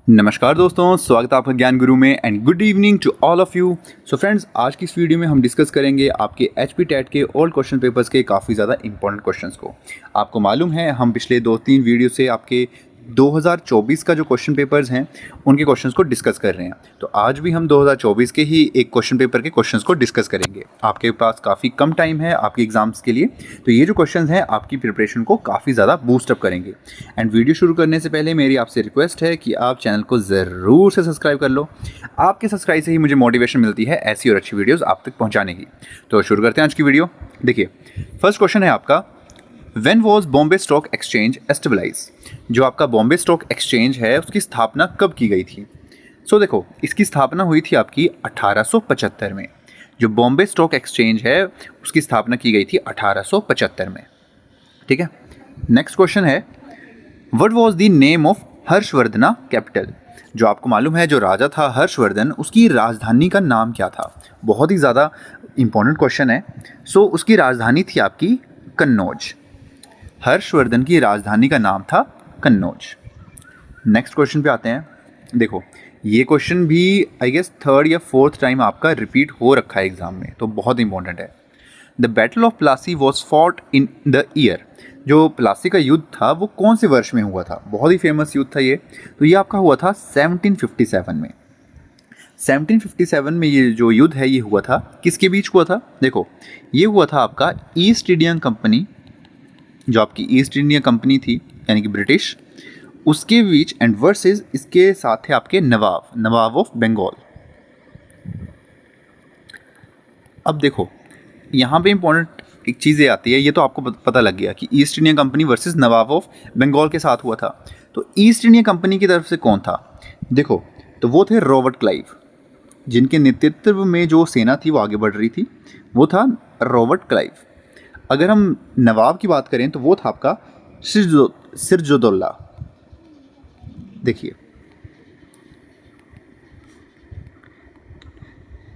नमस्कार दोस्तों, स्वागत है आपका ज्ञान गुरु में and good evening to all of you. So friends, आज की इस वीडियो में हम डिस्कस करेंगे आपके एचपी टेट के ओल्ड क्वेश्चन पेपर्स के काफ़ी ज़्यादा इंपॉर्टेंट क्वेश्चंस को। आपको मालूम है हम पिछले 2-3 वीडियो से आपके 2024 का जो क्वेश्चन पेपर्स हैं उनके क्वेश्चंस को डिस्कस कर रहे हैं। तो आज भी हम 2024 के ही एक क्वेश्चन पेपर के क्वेश्चंस को डिस्कस करेंगे। आपके पास काफ़ी कम टाइम है आपके एग्जाम्स के लिए, तो ये जो क्वेश्चंस हैं आपकी प्रिपरेशन को काफ़ी ज़्यादा बूस्टअप करेंगे। एंड वीडियो शुरू करने से पहले मेरी आपसे रिक्वेस्ट है कि आप चैनल को ज़रूर से सब्सक्राइब कर लो। आपके सब्सक्राइब से ही मुझे मोटिवेशन मिलती है ऐसी और अच्छी वीडियोज़ आप तक पहुँचाने की। तो शुरू करते हैं आज की वीडियो। देखिए, फर्स्ट क्वेश्चन है आपका, When was Bombay stock exchange establish? जो आपका बॉम्बे स्टॉक एक्सचेंज है उसकी स्थापना कब की गई थी? देखो, इसकी स्थापना हुई थी आपकी 1875 में। जो बॉम्बे स्टॉक एक्सचेंज है उसकी स्थापना की गई थी 1875 में। ठीक है। नेक्स्ट क्वेश्चन है, what was the name of Harshavardhana capital? जो आपको मालूम है जो राजा था हर्षवर्धन, उसकी राजधानी का नाम क्या था? बहुत ही ज़्यादा इंपॉर्टेंट क्वेश्चन है। उसकी राजधानी थी आपकी कन्नौज। हर्षवर्धन की राजधानी का नाम था कन्नौज। नेक्स्ट क्वेश्चन पे आते हैं। देखो, ये क्वेश्चन भी आई गेस 3rd या 4th टाइम आपका रिपीट हो रखा है एग्जाम में, तो बहुत इंपॉर्टेंट है। The battle of Plassey was fought in the year? जो प्लासी का युद्ध था वो कौन से वर्ष में हुआ था? बहुत ही फेमस युद्ध था ये। तो ये आपका हुआ था 1757 में। 1757 में ये जो युद्ध है ये हुआ था, किसके बीच हुआ था? देखो, ये हुआ था आपका ईस्ट इंडिया कंपनी, जो आपकी ईस्ट इंडिया कंपनी थी यानी कि ब्रिटिश, उसके बीच, एंड वर्सेस इसके साथ थे आपके नवाब ऑफ बंगाल। अब देखो, यहाँ पे इंपॉर्टेंट एक चीज़ ये आती है, ये तो आपको पता लग गया कि East India Company versus Nawab of Bengal के साथ हुआ था। तो ईस्ट इंडिया कंपनी की तरफ से कौन था? देखो, तो वो थे रॉबर्ट क्लाइव, जिनके नेतृत्व में जो सेना थी वो आगे बढ़ रही थी, वो था रॉबर्ट क्लाइव। अगर हम नवाब की बात करें तो वो था आपका सिरजुद्दौला। देखिए,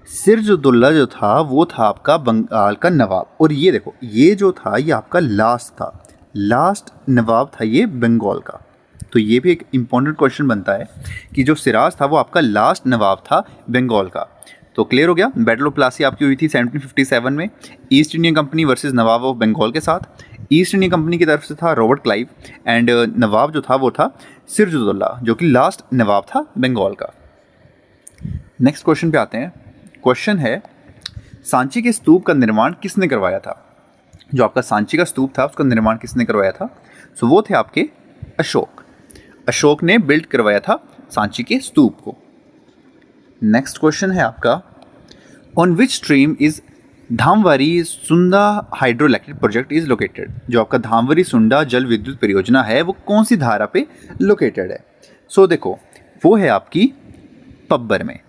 सिरजुद्दौला जो था वो था आपका बंगाल का नवाब। और ये देखो, ये जो था ये आपका लास्ट नवाब था ये बंगाल का। तो ये भी एक इम्पॉर्टेंट क्वेश्चन बनता है कि जो सिराज था वो आपका लास्ट नवाब था बंगाल का। तो क्लियर हो गया। बैटल ऑफ प्लासी आपकी हुई थी 1757 में, East India Company versus Nawab of Bengal के साथ। ईस्ट इंडिया कंपनी की तरफ से था रॉबर्ट क्लाइव, एंड नवाब जो था वो था सिरजुद्दौला, जो कि लास्ट नवाब था बंगाल का। नेक्स्ट क्वेश्चन पे आते हैं। क्वेश्चन है, सांची के स्तूप का निर्माण किसने करवाया था? जो आपका सांची का स्तूप था उसका निर्माण किसने करवाया था? वो थे आपके अशोक ने बिल्ड करवाया था सांची के स्तूप को। नेक्स्ट क्वेश्चन है आपका, ऑन विच स्ट्रीम इज धामवरी सुंडा hydro electric project is located? जो आपका धामवरी सुंडा जल विद्युत परियोजना है वो कौन सी धारा पे लोकेटेड है? देखो, वो है आपकी पब्बर में।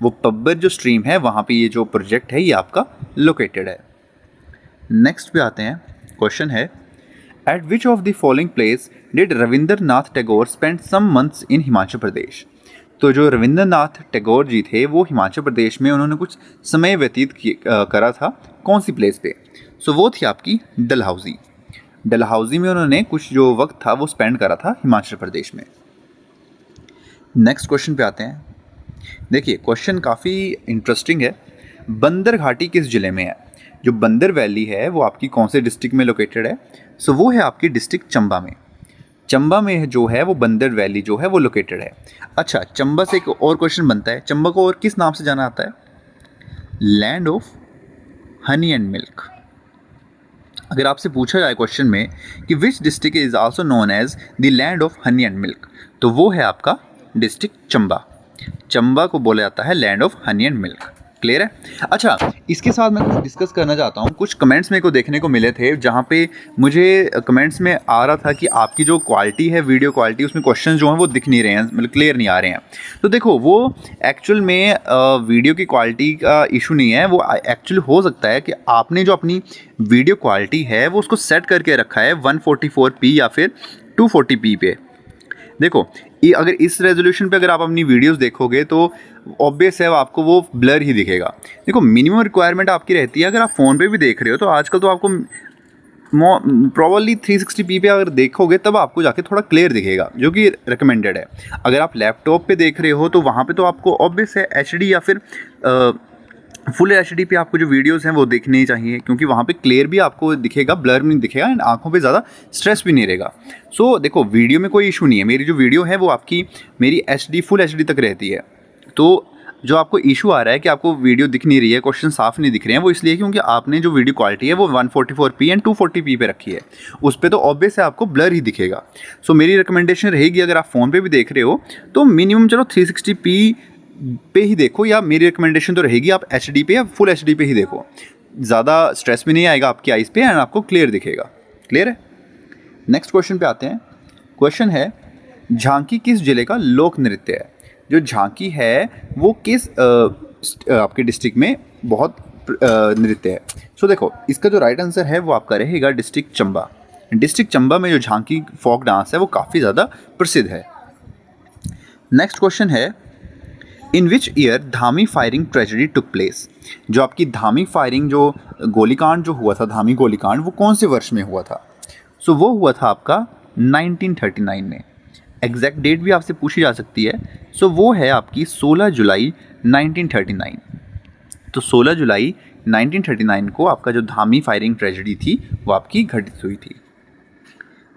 वो पब्बर जो स्ट्रीम है वहाँ पे ये जो प्रोजेक्ट है ये आपका लोकेटेड है। नेक्स्ट पे आते हैं। क्वेश्चन है, at which of the following place did Rabindranath Tagore spend some months in Himachal Pradesh? तो जो रविंद्रनाथ टैगोर जी थे वो हिमाचल प्रदेश में उन्होंने कुछ समय व्यतीत करा था। कौन सी प्लेस पे? वो थी आपकी डलहौजी में उन्होंने कुछ जो वक्त था वो स्पेंड करा था हिमाचल प्रदेश में। नेक्स्ट क्वेश्चन पे आते हैं। देखिए, क्वेश्चन काफ़ी इंटरेस्टिंग है। बंदर घाटी किस जिले में है? जो बंदर वैली है वो आपकी कौन से डिस्ट्रिक्ट में लोकेटेड है? वो है आपकी डिस्ट्रिक्ट चंबा में। चंबा में जो है वो बंदर वैली जो है वो लोकेटेड है। अच्छा, चंबा से एक और क्वेश्चन बनता है, चंबा को और किस नाम से जाना जाता है? Land of honey and milk. अगर आपसे पूछा जाए क्वेश्चन में कि which district is also known as the land of honey and milk, तो वो है आपका डिस्ट्रिक्ट चंबा। चंबा को बोला जाता है land of honey and milk. Clear है? अच्छा, इसके साथ मैं कुछ डिस्कस करना चाहता हूँ। कुछ कमेंट्स मेरे को देखने को मिले थे जहाँ पे मुझे कमेंट्स में आ रहा था कि आपकी जो क्वालिटी है, वीडियो क्वालिटी, उसमें क्वेश्चन जो हैं वो दिख नहीं रहे हैं, मतलब क्लियर नहीं आ रहे हैं। तो देखो, वो एक्चुअल में वीडियो की क्वालिटी का इशू नहीं है। वो एक्चुअली हो सकता है कि आपने जो अपनी वीडियो क्वालिटी है वो उसको सेट करके रखा है 144p या फिर 240p पे। देखो, अगर इस रेजोल्यूशन पे अगर आप अपनी वीडियोस देखोगे तो ऑब्वियस है आपको वो ब्लर ही दिखेगा। देखो, मिनिमम रिक्वायरमेंट आपकी रहती है। अगर आप फ़ोन पे भी देख रहे हो तो आजकल तो आपको प्रॉबली 360p पे अगर देखोगे तब आपको जाके थोड़ा क्लियर दिखेगा, जो कि रिकमेंडेड है। अगर आप लैपटॉप पे देख रहे हो तो वहाँ पे तो आपको ऑब्वियस है HD या फिर फुल HD पे आपको जो वीडियोस हैं वो देखने चाहिए, क्योंकि वहाँ पे क्लियर भी आपको दिखेगा, ब्लर नहीं दिखेगा एंड आंखों पे ज़्यादा स्ट्रेस भी नहीं रहेगा। सो देखो, वीडियो में कोई इशू नहीं है, मेरी जो वीडियो है वो आपकी मेरी HD फुल HD तक रहती है। तो जो आपको इशू आ रहा है कि आपको वीडियो दिख नहीं रही है, क्वेश्चन साफ नहीं दिख रहे हैं, वो इसलिए क्योंकि आपने जो वीडियो क्वालिटी है वो 144p एंड 240p पे रखी है। उस पर तो ऑब्वियस है आपको ब्लर ही दिखेगा। सो मेरी रिकमेंडेशन रहेगी, अगर आप फ़ोन पे भी देख रहे हो तो मिनिमम चलो 360p पे ही देखो, या मेरी रिकमेंडेशन तो रहेगी आप HD पे या फुल HD पे ही देखो, ज़्यादा स्ट्रेस भी नहीं आएगा आपकी आइज़ पे एंड आपको क्लियर दिखेगा। क्लियर है? नेक्स्ट क्वेश्चन पे आते हैं। क्वेश्चन है, झांकी किस जिले का लोक नृत्य है? जो झांकी है वो किस आपके डिस्ट्रिक्ट में बहुत नृत्य है? सो देखो, इसका जो राइट आंसर है वो आपका रहेगा डिस्ट्रिक्ट चंबा। डिस्ट्रिक्ट चंबा में जो झांकी फोक डांस है वो काफ़ी ज़्यादा प्रसिद्ध है। नेक्स्ट क्वेश्चन है, in which year Dhami firing tragedy took place? जो आपकी धामी फायरिंग, जो गोलीकांड जो हुआ था, धामी गोलीकांड, वो कौन से वर्ष में हुआ था? सो वो हुआ था आपका 1939 में। एग्जैक्ट डेट भी आपसे पूछी जा सकती है। सो वो है आपकी 16 जुलाई 1939। तो 16 जुलाई 1939 को आपका जो धामी फायरिंग ट्रेजेडी थी वो आपकी घटित हुई थी।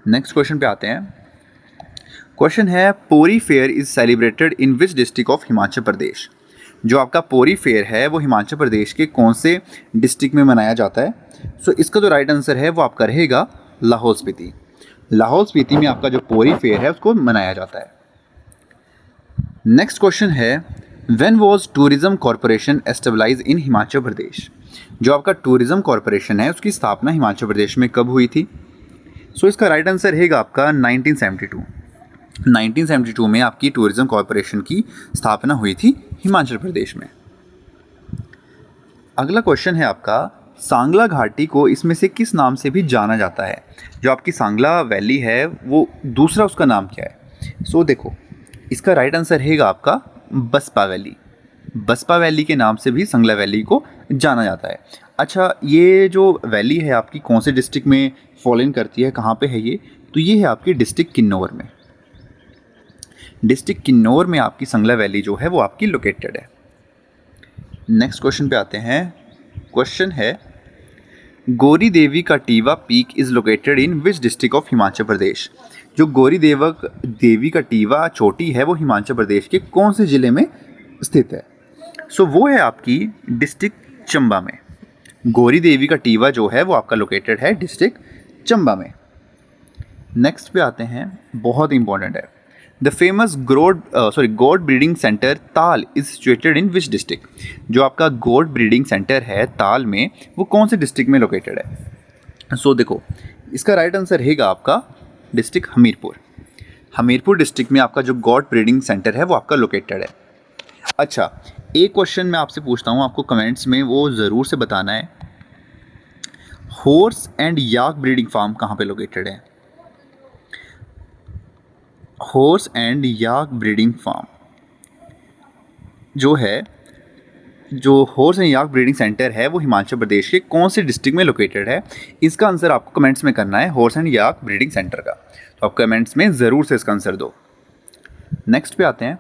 नेक्स्ट क्वेश्चन पे आते हैं। क्वेश्चन है, Pori fair is celebrated in which district of Himachal Pradesh? जो आपका पोरी फेयर है वो हिमाचल प्रदेश के कौन से डिस्ट्रिक्ट में मनाया जाता है? सो इसका जो राइट आंसर है वो आपका रहेगा लाहौल स्पीति। लाहौल स्पीति में आपका जो पोरी फेयर है उसको मनाया जाता है। नेक्स्ट क्वेश्चन है, व्हेन वाज टूरिज्म कॉरपोरेशन एस्टेब्लाइज इन हिमाचल प्रदेश? जो आपका टूरिज्म कॉरपोरेशन है उसकी स्थापना हिमाचल प्रदेश में कब हुई थी? सो इसका राइट आंसर रहेगा आपका 1972। 1972 में आपकी टूरिज्म कॉरपोरेशन की स्थापना हुई थी हिमाचल प्रदेश में। अगला क्वेश्चन है आपका, सांगला घाटी को इसमें से किस नाम से भी जाना जाता है? जो आपकी सांगला वैली है वो दूसरा उसका नाम क्या है? सो देखो, इसका राइट आंसर रहेगा आपका बसपा वैली। बसपा वैली के नाम से भी सांगला वैली को जाना जाता है। अच्छा, ये जो वैली है आपकी कौन से डिस्ट्रिक्ट में फॉल इन करती है, कहाँ पे है ये? तो ये है आपकी डिस्ट्रिक्ट किन्नौर में। डिस्ट्रिक्ट किन्नौर में आपकी सांगला वैली जो है वो आपकी लोकेटेड है। नेक्स्ट क्वेश्चन पे आते हैं। क्वेश्चन है, गौरी देवी का Tiba peak is located in which district of Himachal Pradesh? जो गौरी देवी का टीवा चोटी है वो हिमाचल प्रदेश के कौन से ज़िले में स्थित है? सो वो है आपकी डिस्ट्रिक्ट चंबा में। गौरी देवी का टीवा जो है वो आपका लोकेटेड है डिस्ट्रिक्ट चंबा में। नेक्स्ट पे आते हैं, बहुत इंपॉर्टेंट है। The famous goat breeding centre Tal is situated in which district? जो आपका गोट ब्रीडिंग सेंटर है ताल में वो कौन से डिस्ट्रिक्ट में लोकेटेड है? सो देखो, इसका राइट आंसर रहेगा आपका डिस्ट्रिक्ट हमीरपुर। हमीरपुर डिस्ट्रिक्ट में आपका जो गोट ब्रीडिंग सेंटर है वो आपका लोकेटेड है। अच्छा, एक क्वेश्चन मैं आपसे पूछता हूँ, आपको कमेंट्स में वो ज़रूर से बताना है, horse and yak breeding farm कहाँ पे लोकेटेड है? Horse and yak breeding farm जो है, जो horse and yak breeding centre है वो हिमाचल प्रदेश के कौन से डिस्ट्रिक्ट में लोकेटेड है? इसका आंसर आपको कमेंट्स में करना है, horse and yak breeding centre का। तो आप कमेंट्स में ज़रूर से इसका आंसर दो। नेक्स्ट पे आते हैं।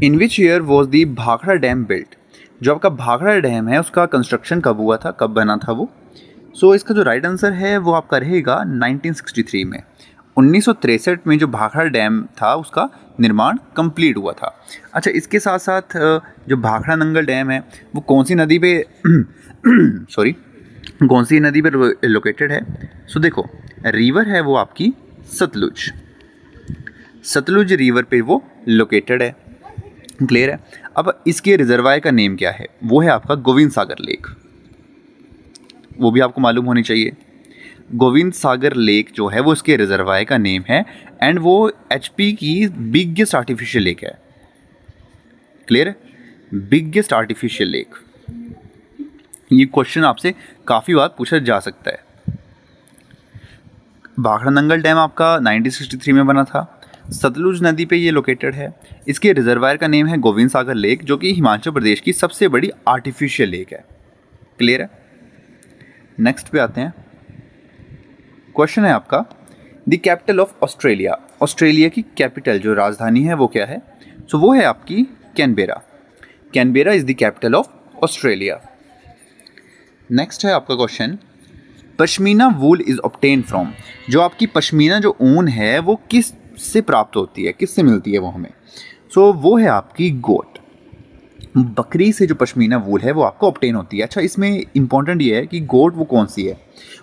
In which year was the Bhakra dam built? जो आपका भाखड़ा डैम है उसका कंस्ट्रक्शन कब हुआ था, कब बना था वो? सो इसका जो राइट आंसर है वो आपका रहेगा 1963 में। 1963 में जो भाखड़ा डैम था उसका निर्माण कंप्लीट हुआ था। अच्छा, इसके साथ साथ जो भाखड़ा नंगल डैम है वो कौन सी नदी पे कौन सी नदी पे लोकेटेड है? सो देखो, रिवर है वो आपकी सतलुज। सतलुज रिवर पे वो लोकेटेड है। क्लियर है? अब इसके रिजर्वायर का नेम क्या है? वो है आपका गोविंद सागर लेक। वो भी आपको मालूम होनी चाहिए। गोविंद सागर लेक जो है वो इसके रिजर्वायर का नेम है एंड वो HP की बिगेस्ट आर्टिफिशियल लेक है। क्लियर है? Biggest artificial lake. ये क्वेश्चन आपसे काफ़ी बार पूछा जा सकता है। भाखड़ा नंगल डैम आपका 1963 में बना था। सतलुज नदी पे ये लोकेटेड है। इसके रिजर्वायर का नेम है गोविंद सागर लेक, जो कि हिमाचल प्रदेश की सबसे बड़ी आर्टिफिशियल लेक है। क्लियर है? नेक्स्ट पे आते हैं। क्वेश्चन है आपका, the capital of Australia, Australia की कैपिटल जो राजधानी है वो क्या है? सो वो है आपकी Canberra. Canberra is the capital of Australia. Next है आपका question, pashmina wool is obtain from, जो आपकी पश्मीना जो ऊन है वो किस से प्राप्त होती है, किस से मिलती है वो हमें? सो वो है आपकी गोट। बकरी से जो पश्मीना वूल है वो आपको ऑब्टेन होती है। अच्छा, इसमें इंपॉर्टेंट ये है कि गोट वो कौन सी है,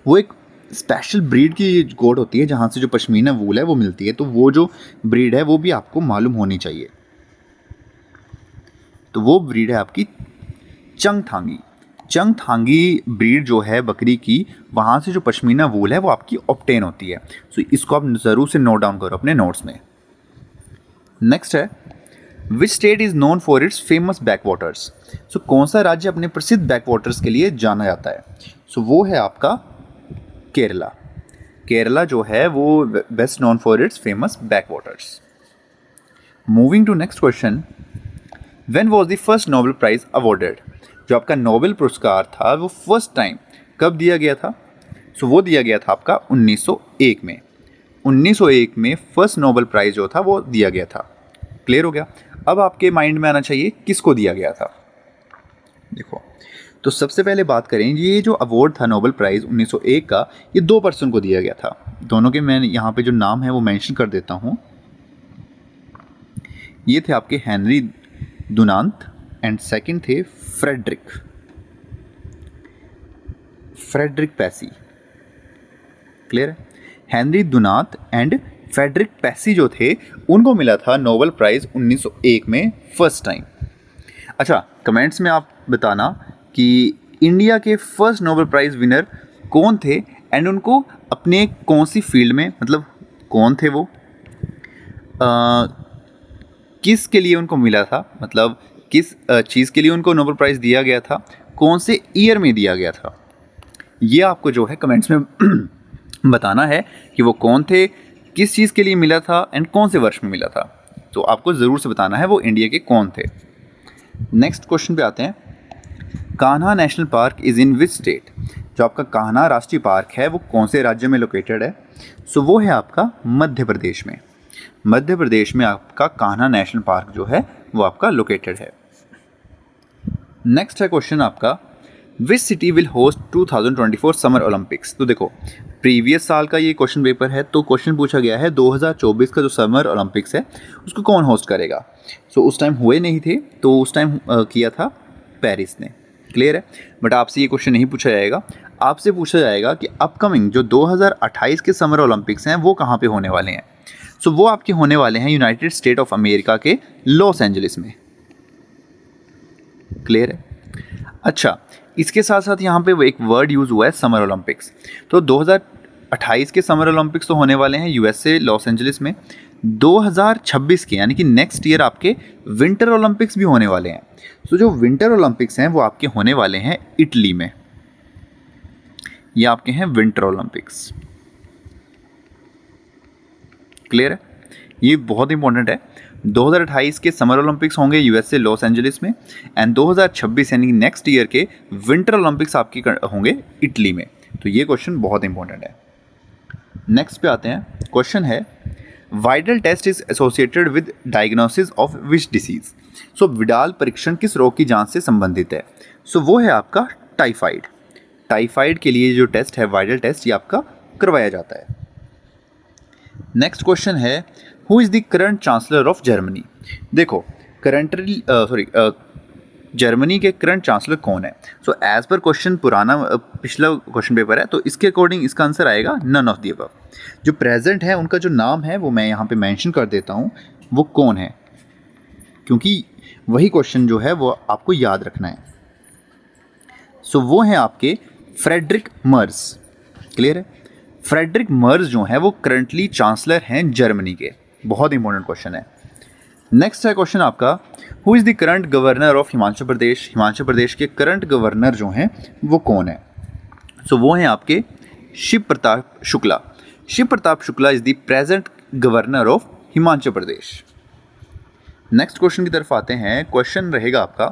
वो एक स्पेशल ब्रीड की गोट होती है जहाँ से जो पश्मीना वूल है वो मिलती है। तो वो जो ब्रीड है वो भी आपको मालूम होनी चाहिए। तो वो ब्रीड है आपकी चंगथांगी। चंगथांगी ब्रीड जो है बकरी की, वहाँ से जो पश्मीना वूल है वो आपकी ऑब्टेन होती है। सो इसको आप ज़रूर से नोट डाउन करो अपने नोट्स में। नेक्स्ट है, which state is known for its famous back waters. So कौन सा राज्य अपने प्रसिद्ध बैक वाटर्स के लिए जाना जाता है? सो वो है आपका केरला। केरला जो है वो best known for its famous back waters. Moving to next question, when was the first Nobel prize awarded, जो आपका नोबेल पुरस्कार था वो फर्स्ट टाइम कब दिया गया था? सो वो दिया गया था आपका 1901 में। 1901 में फर्स्ट नोबेल प्राइज जो था वो दिया गया था। क्लियर हो गया? अब आपके माइंड में आना चाहिए किसको दिया गया था। देखो, तो सबसे पहले बात करें, ये जो अवार्ड था नोबेल प्राइज़ 1901 का, ये 2 पर्सन को दिया गया था। दोनों के मैं यहाँ पे जो नाम है वो मेंशन कर देता हूँ। ये थे आपके हेनरी डुनांत एंड सेकंड थे फ्रेडरिक पैसी। क्लियर है? हेनरी डुनांत एंड फ्रेडरिक पैसी जो थे उनको मिला था नोबेल प्राइज़ 1901 में फर्स्ट टाइम। अच्छा, कमेंट्स में आप बताना कि इंडिया के फर्स्ट नोबेल प्राइज़ विनर कौन थे एंड उनको अपने कौन सी फील्ड में, मतलब कौन थे वो, किस के लिए उनको मिला था, मतलब किस चीज़ के लिए उनको नोबेल प्राइज़ दिया गया था, कौन से ईयर में दिया गया था। ये आपको जो है कमेंट्स में बताना है कि वो कौन थे, किस चीज़ के लिए मिला था एंड कौन से वर्ष में मिला था। तो आपको ज़रूर से बताना है वो इंडिया के कौन थे। नेक्स्ट क्वेश्चन पे आते हैं, Kanha national park is in which state, जो आपका कान्हा राष्ट्रीय पार्क है वो कौन से राज्य में लोकेटेड है? सो वो है आपका मध्य प्रदेश में। मध्य प्रदेश में आपका कान्हा नेशनल पार्क जो है वो आपका लोकेटेड है। नेक्स्ट है क्वेश्चन आपका, which city will host 2024 summer Olympics. तो देखो, प्रीवियस साल का ये क्वेश्चन पेपर है, तो क्वेश्चन पूछा गया है 2024 का जो समर ओलंपिक्स है उसको कौन होस्ट करेगा। सो उस टाइम हुए नहीं थे, तो उस टाइम किया था पेरिस ने। क्लियर है? बट आपसे ये क्वेश्चन नहीं पूछा जाएगा। आपसे पूछा जाएगा कि अपकमिंग जो 2028 के समर ओलंपिक्स हैं वो कहाँ पे होने वाले हैं। सो वो आपके होने वाले हैं यूनाइटेड स्टेट ऑफ अमेरिका के लॉस एंजलिस में। क्लियर है? अच्छा, इसके साथ साथ यहाँ पे वो एक वर्ड यूज़ हुआ है समर ओलंपिक्स। तो 2028 के समर ओलंपिक्स तो होने वाले हैं यूएसए लॉस एंजलिस में। 2026 के यानी कि नेक्स्ट ईयर आपके विंटर ओलंपिक्स भी होने वाले हैं। तो जो विंटर ओलंपिक्स हैं वो आपके होने वाले हैं इटली में। ये आपके हैं विंटर ओलंपिक्स। क्लियर है? ये बहुत इंपॉर्टेंट है। 2028 के समर ओलंपिक्स होंगे यूएसए लॉस एंजलिस में एंड 2026 यानी नेक्स्ट ईयर के विंटर ओलंपिक्स आपके होंगे इटली में। तो ये क्वेश्चन बहुत इंपॉर्टेंट है। नेक्स्ट पे आते हैं, क्वेश्चन है, Widal test is associated with diagnosis of which disease. So Widal परीक्षण किस रोग की जांच से संबंधित है? सो वो है आपका टाइफाइड। टाइफाइड के लिए जो टेस्ट है वाइडल टेस्ट, ये आपका करवाया जाता है। नेक्स्ट क्वेश्चन है, who is the current chancellor of Germany. देखो, जर्मनी के करंट चांसलर कौन है? सो एज पर क्वेश्चन पुराना पिछला क्वेश्चन पेपर है, तो इसके अकॉर्डिंग इसका आंसर आएगा नन ऑफ द अबव। जो प्रेजेंट है उनका जो नाम है वो मैं यहाँ पे मेंशन कर देता हूँ, वो कौन है, क्योंकि वही क्वेश्चन जो है वो आपको याद रखना है। सो वो हैं आपके फ्रेडरिक मर्ज। क्लियर है? फ्रेडरिक मर्ज जो है वो करंटली चांसलर हैं जर्मनी के। बहुत इंपॉर्टेंट क्वेश्चन है। नेक्स्ट है क्वेश्चन आपका, who is the current governor of Himachal Pradesh. Himachal Pradesh के करंट गवर्नर जो हैं वो कौन है? सो वो हैं आपके Shiv Pratap Shukla. Shiv Pratap Shukla is the present governor of Himachal Pradesh. Next question की तरफ आते हैं। क्वेश्चन रहेगा आपका,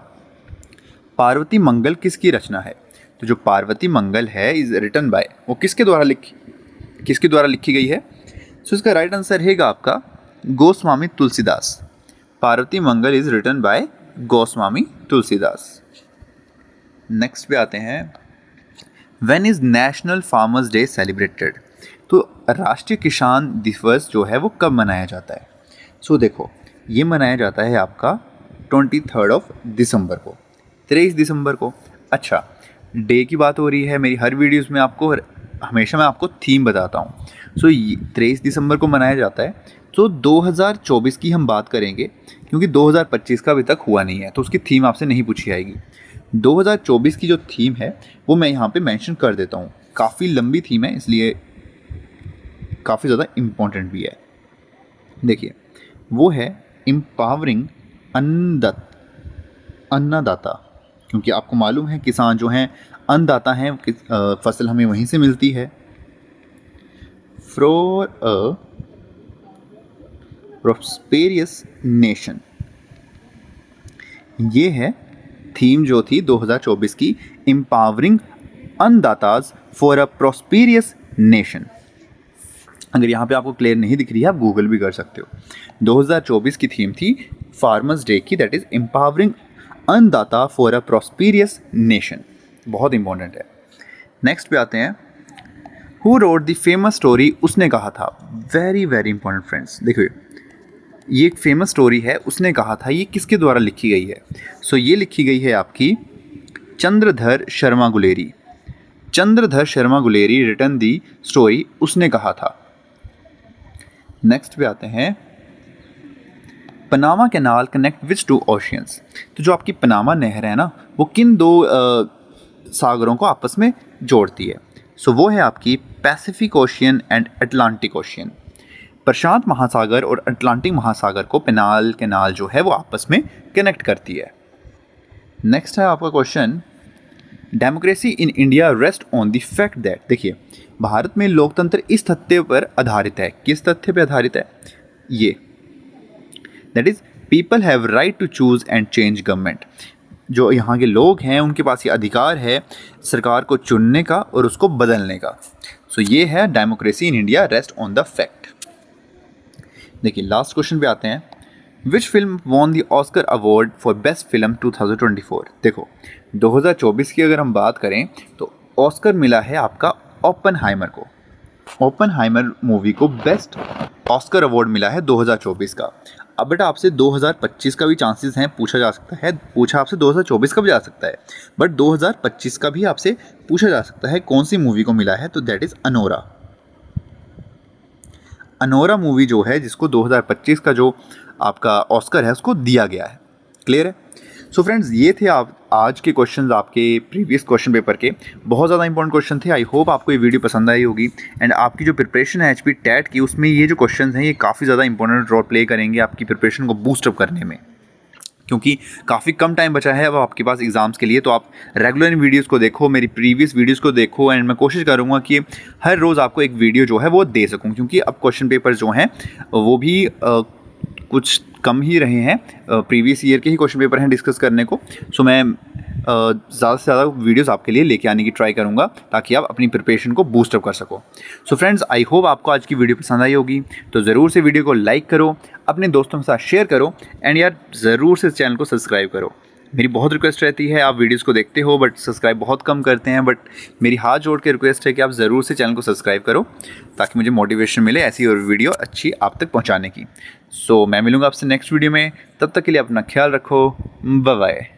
पार्वती मंगल किसकी रचना है? तो जो पार्वती मंगल है इज रिटन बाय, वो किसके द्वारा किसके द्वारा लिखी गई है? सो इसका राइट आंसर रहेगा आपका Goswami Tulsidas. Parvati Mangal is written by Goswami Tulsidas. Next पे आते हैं, when is national farmers day celebrated? तो राष्ट्रीय किसान दिवस जो है वो कब मनाया जाता है? सो देखो, ये मनाया जाता है आपका 23 दिसंबर को, 23 दिसंबर को। अच्छा, डे की बात हो रही है, मेरी हर वीडियोस में आपको हमेशा मैं आपको थीम बताता हूँ। सो 23 दिसंबर को मनाया जाता है। तो 2024 की हम बात करेंगे, क्योंकि 2025 का अभी तक हुआ नहीं है, तो उसकी थीम आपसे नहीं पूछी जाएगी। 2024 की जो थीम है वो मैं यहाँ पे मेंशन कर देता हूँ। काफ़ी लंबी थीम है, इसलिए काफ़ी ज़्यादा इम्पोर्टेंट भी है। देखिए, वो है एम्पावरिंग अन्नदाता, क्योंकि आपको मालूम है किसान जो हैं अन्नदाता हैं, फसल हमें वहीं से मिलती है। फॉर अ प्रॉस्पेरियस नेशन, ये है थीम जो थी 2024 की, empowering Annadatas for a prosperous nation. अगर यहाँ पे आपको क्लियर नहीं दिख रही है, आप गूगल भी कर सकते हो। 2024 की थीम थी फार्मर्स डे की, दैट इज एम्पावरिंग अन्नदाता फॉर अ प्रॉस्पेरियस नेशन। बहुत इंपॉर्टेंट है। नेक्स्ट पे आते हैं, who wrote the famous story Usne Kaha था? Very very important friends. देखिए, ये एक फेमस स्टोरी है, उसने कहा था, ये किसके द्वारा लिखी गई है? सो ये लिखी गई है आपकी Chandradhar Sharma Guleri. Chandradhar Sharma Guleri written the story, Usne Kaha Tha. Next पे आते हैं, Panama Canal connect which two oceans? तो जो आपकी पनामा नहर है ना, वो किन दो सागरों को आपस में जोड़ती है? सो वो है आपकी Pacific Ocean and Atlantic Ocean. प्रशांत महासागर और अटलांटिक महासागर को पेनाल कैनाल जो है वो आपस में कनेक्ट करती है। नेक्स्ट है आपका question, democracy in India rest on the fact that? देखिए, भारत में लोकतंत्र इस तथ्य पर आधारित है। किस तथ्य पर आधारित है? ये, that is people have right to choose and change government. जो यहाँ के लोग हैं उनके पास ये अधिकार है सरकार को चुनने का और उसको बदलने का। सो ये है democracy in India rest on the fact. देखिए, लास्ट क्वेश्चन पे आते हैं, which film won the Oscar award for best film 2024? देखो, 2024 की अगर हम बात करें तो ऑस्कर मिला है आपका ओपेनहाइमर को। ओपेनहाइमर मूवी को बेस्ट ऑस्कर अवार्ड मिला है 2024 का। अब बेटा आपसे 2025 का भी चांसेस हैं, पूछा जा सकता है, पूछा आपसे 2024 का भी जा सकता है, बट 2025 का भी आपसे पूछा जा सकता है कौन सी मूवी को मिला है, तो that is Anora. Anora movie जो है, जिसको 2025 का जो आपका ऑस्कर है उसको दिया गया है। क्लियर है? सो फ्रेंड्स, ये थे आप आज के क्वेश्चंस आपके प्रीवियस क्वेश्चन पेपर के। बहुत ज़्यादा इंपॉर्टेंट क्वेश्चन थे। आई होप आपको ये वीडियो पसंद आई होगी एंड आपकी जो प्रिपरेशन है HP टेट की, उसमें ये जो क्वेश्चंस हैं ये काफ़ी ज़्यादा इंपॉर्टेंट रोल प्ले करेंगे आपकी प्रिपरेशन को बूस्टअप करने में, क्योंकि काफ़ी कम टाइम बचा है अब आपके पास एग्ज़ाम्स के लिए। तो आप रेगुलर इन वीडियोज़ को देखो, मेरी प्रीवियस वीडियोज़ को देखो, एंड मैं कोशिश करूँगा कि हर रोज़ आपको एक वीडियो जो है वो दे सकूँ, क्योंकि अब क्वेश्चन पेपर जो हैं वो भी कुछ कम ही रहे हैं। प्रीवियस ईयर के ही क्वेश्चन पेपर हैं डिस्कस करने को। सो मैं ज़्यादा से ज़्यादा वीडियोस आपके लिए लेके आने की ट्राई करूँगा ताकि आप अपनी प्रिपरेशन को बूस्टअप कर सको। सो फ्रेंड्स, आई होप आपको आज की वीडियो पसंद आई होगी, तो ज़रूर से वीडियो को लाइक करो, अपने दोस्तों के साथ शेयर करो, एंड यार ज़रूर से चैनल को सब्सक्राइब करो। मेरी बहुत रिक्वेस्ट रहती है, आप वीडियोस को देखते हो बट सब्सक्राइब बहुत कम करते हैं, बट मेरी हाथ जोड़ के रिक्वेस्ट है कि आप ज़रूर से चैनल को सब्सक्राइब करो ताकि मुझे मोटिवेशन मिले ऐसी और वीडियो अच्छी आप तक पहुंचाने की। सो मैं मिलूंगा आपसे नेक्स्ट वीडियो में, तब तक के लिए अपना ख्याल रखो, बाय बाय।